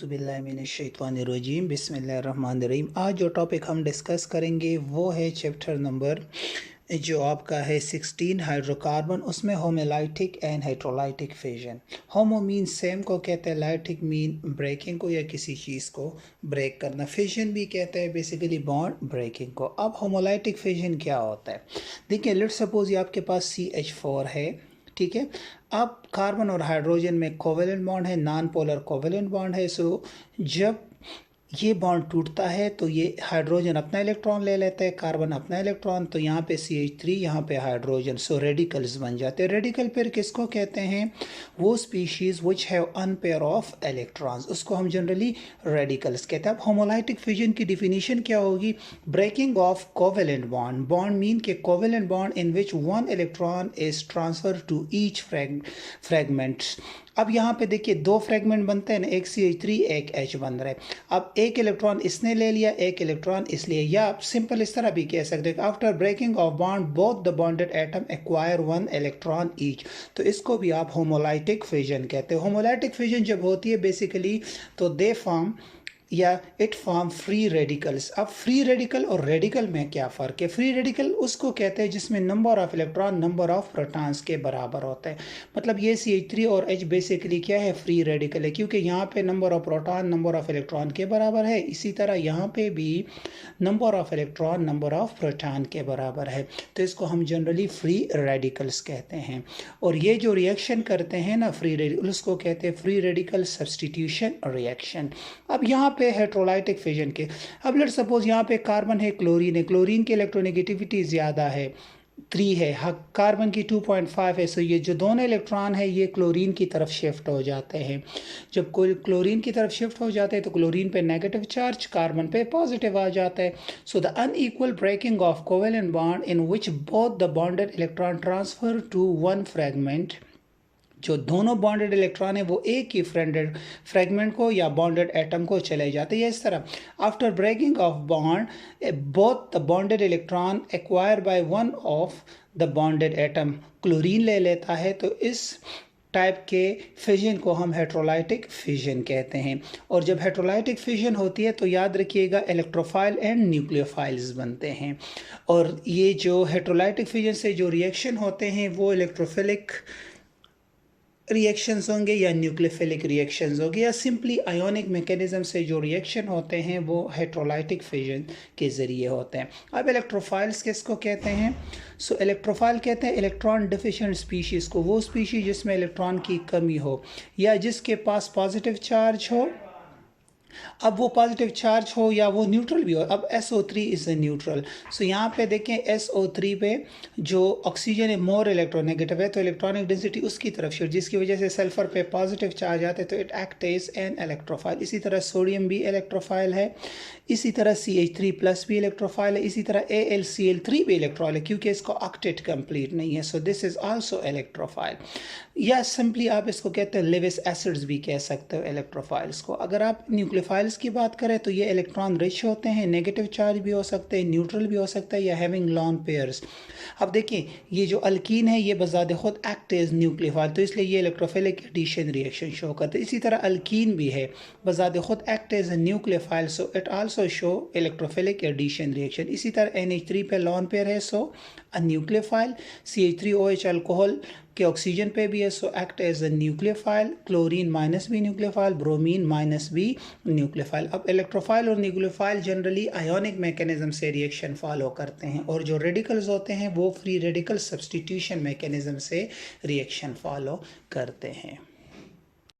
बिस्मिल्लाहिर्रहमानिर्रहीम बिस्मिल्लाहिर्रहमानिर्रहीम। आज जो टॉपिक हम डिस्कस करेंगे वो है चैप्टर नंबर जो आपका है 16 हाइड्रोकार्बन। उसमें homolytic and hydrolytic fission. Homo mean same को कहते हैं, लाइटिक मीन ब्रेकिंग को या किसी चीज़ को ब्रेक करना। फिजन भी कहते हैं बेसिकली बॉन्ड ब्रेकिंग को। अब होमोलाइटिक फिजन क्या होता है? देखिए, लेट्स सपोज ये आपके पास CH4 है, ठीक है। अब कार्बन और हाइड्रोजन में कोवेलेंट बॉन्ड है, नॉन पोलर कोवेलेंट बॉन्ड है। सो जब ये बॉन्ड टूटता है तो ये हाइड्रोजन अपना इलेक्ट्रॉन ले लेता है, कार्बन अपना इलेक्ट्रॉन, तो यहाँ पे CH3, यहाँ पे हाइड्रोजन। सो रेडिकल्स बन जाते हैं। रेडिकल पेयर किसको कहते हैं? वो species which have unpair of electrons, उसको हम जनरली रेडिकल्स कहते हैं। अब होमोलाइटिक फिजन की डिफिनीशन क्या होगी? Breaking of covalent bond. Bond mean के covalent bond in which one electron is transfer to each fragments. अब यहाँ पे देखिए दो फ्रेगमेंट बनते हैं ना, एक CH3 एक H बन रहा है। अब एक इलेक्ट्रॉन इसने ले लिया, एक इलेक्ट्रॉन इसलिए, या आप सिंपल इस तरह भी कह सकते हैं, after breaking of bond both the bonded atom acquire one electron each. तो इसको भी आप होमोलाइटिक फिजन कहते हैं। होमोलाइटिक फिजन जब होती है बेसिकली तो दे फॉर्म या इट फॉर्म फ्री रेडिकल्स। अब फ्री रेडिकल और रेडिकल में क्या फ़र्क है? फ्री रेडिकल उसको कहते हैं जिसमें number of electron number of protons के बराबर होता है। मतलब ये CH3 और H बेसिकली क्या है? फ्री रेडिकल है, क्योंकि यहाँ पे number of proton number of electron के बराबर है। इसी तरह यहाँ पे भी number of electron number of proton के बराबर है। तो इसको हम जनरली फ्री रेडिकल्स कहते हैं। और ये जो रिएक्शन करते हैं ना फ्री रेडिकल, उसको कहते हैं फ्री रेडिकल सब्सटीट्यूशन रिएक्शन। अब यहाँ पे हेट्रोलाइटिक फिजन के, अब लेट्स सपोज यहाँ पे कार्बन है, क्लोरीन है। क्लोरीन की इलेक्ट्रोनेगेटिविटी ज़्यादा है, 3 है, कार्बन की 2.5 है। सो ये जो दोनों इलेक्ट्रॉन है ये क्लोरीन की तरफ शिफ्ट हो जाते हैं। जब कोई क्लोरीन की तरफ शिफ्ट हो जाते हैं तो क्लोरीन पे नेगेटिव चार्ज, कार्बन पे पॉजिटिव आ जाता है। So the unequal breaking of covalent bond in which both the bonded electron transfer to one fragment, जो दोनों बॉन्डेड इलेक्ट्रॉन है वो एक ही फ्रेगमेंट को या बॉन्डेड एटम को चले जाते हैं। इस तरह after breaking of bond both the bonded electron acquire by one of the bonded atom, chlorine ले लेता है। तो इस टाइप के फिजन को हम हेट्रोलाइटिक फिजन कहते हैं। और जब हेट्रोलाइटिक फिजन होती है तो याद रखिएगा इलेक्ट्रोफाइल एंड न्यूक्लियोफाइल्स बनते हैं। और ये जो हेट्रोलाइटिक फिजन से जो रिएक्शन होते हैं वो इलेक्ट्रोफिलिक रिएक्शंस होंगे या न्यूक्लियोफिलिक रिएक्शंस होंगे, या सिंपली आयोनिक मैकेनिज्म से जो रिएक्शन होते हैं वो हेट्रोलाइटिक फिजन के ज़रिए होते हैं। अब इलेक्ट्रोफाइल्स किसको कहते हैं? सो इलेक्ट्रोफाइल कहते हैं इलेक्ट्रॉन डिफिशिएंट स्पीशीज़ को, वो स्पीशीज़ जिसमें इलेक्ट्रॉन की कमी हो या जिसके पास पॉजिटिव चार्ज हो। अब वो पॉजिटिव चार्ज हो या वो न्यूट्रल भी हो। अब SO3 इज़ अ न्यूट्रल। सो यहाँ पे देखें SO3 पे जो ऑक्सीजन है मोर इलेक्ट्रोनेगेटिव है, तो इलेक्ट्रॉनिक डेंसिटी उसकी तरफ शिफ्ट, जिसकी वजह से सल्फर पे पॉजिटिव चार्ज आता है तो it act as an electrophile. इसी तरह सोडियम भी इलेक्ट्रोफाइल है, इसी तरह CH3+ भी इलेक्ट्रोफाइल है, इसी तरह AlCl3 भी इलेक्ट्रोफाइल है क्योंकि इसको ऑक्टेट कंप्लीट नहीं है। So this is also electrophile, या सिंपली आप इसको कहते हैं लेविस एसिड्स भी कह सकते हो इलेक्ट्रोफाइल्स को। अगर आप न्यूक्लियोफाइल्स की बात करें तो ये इलेक्ट्रॉन रिच होते हैं, नेगेटिव चार्ज भी हो सकते हैं, न्यूट्रल भी हो सकता है, या हैविंग लॉन पेयर्स। अब देखिए ये जो अल्कीन है ये बजाते खुद एक्ट एज न्यूक्लियोफाइल, तो इसलिए ये इलेक्ट्रोफिलिक एडिशन रिएक्शन शो करते हैं। इसी तरह अल्कीन भी है, बजाते खुद act as nucleophile, so it also show electrophilic addition reaction. इसी तरह NH3 पे लॉन पेयर है, so a nucleophile. CH3OH alcohol के ऑक्सीजन पे भी है, so act as a nucleophile. Chlorine minus भी न्यूक्लियोफाइल, ब्रोमीन माइनस भी न्यूक्लियोफाइल। अब इलेक्ट्रोफाइल और न्यूक्लियोफाइल जनरली आयोनिक मैकेनिज्म से रिएक्शन फॉलो करते हैं, और जो रेडिकल्स होते हैं वो फ्री रेडिकल सब्सटीट्यूशन मैकेनिज्म से रिएक्शन फॉलो करते हैं।